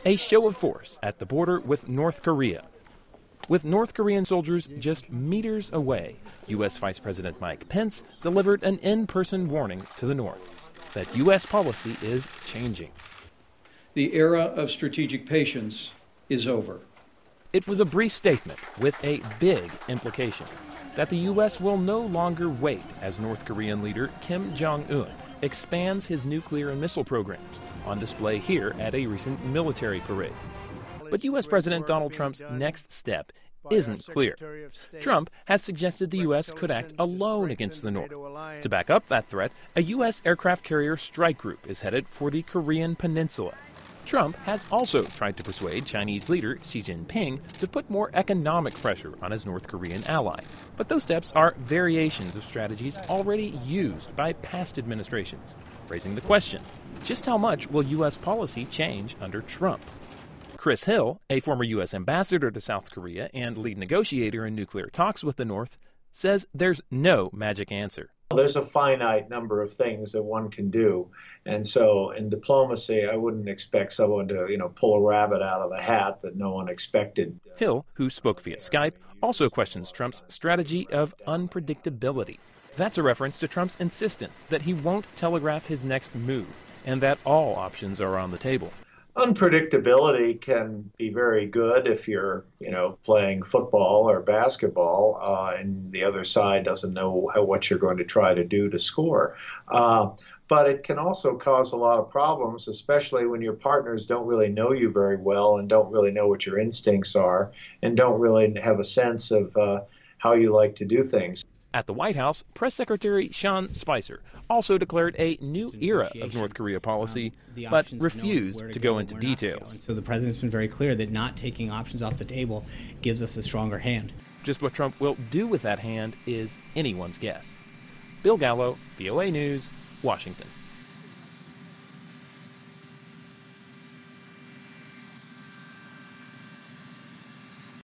A show of force at the border with North Korea. With North Korean soldiers just meters away, U.S. Vice President Mike Pence delivered an in-person warning to the North that U.S. policy is changing. The era of strategic patience is over. It was a brief statement with a big implication that the U.S. will no longer wait as North Korean leader Kim Jong-un expands his nuclear and missile programs, on display here at a recent military parade. But U.S. President Donald Trump's next step isn't clear. Trump has suggested the U.S. could act alone against the North. To back up that threat, a U.S. aircraft carrier strike group is headed for the Korean Peninsula. Trump has also tried to persuade Chinese leader Xi Jinping to put more economic pressure on his North Korean ally. But those steps are variations of strategies already used by past administrations, raising the question, just how much will U.S. policy change under Trump? Chris Hill, a former U.S. ambassador to South Korea and lead negotiator in nuclear talks with the North, says there's no magic answer. There's a finite number of things that one can do. And so in diplomacy, I wouldn't expect someone to, pull a rabbit out of a hat that no one expected. Hill, who spoke via Skype, also questions Trump's strategy of unpredictability. That's a reference to Trump's insistence that he won't telegraph his next move and that all options are on the table. Unpredictability can be very good if you're, playing football or basketball, and the other side doesn't know what you're going to try to do to score. But it can also cause a lot of problems, especially when your partners don't really know you very well and don't really know what your instincts are and don't really have a sense of how you like to do things. At the White House, Press Secretary Sean Spicer also declared a new era of North Korea policy, but refused to go into details. So the president's been very clear that not taking options off the table gives us a stronger hand. Just what Trump will do with that hand is anyone's guess. Bill Gallo, VOA News, Washington.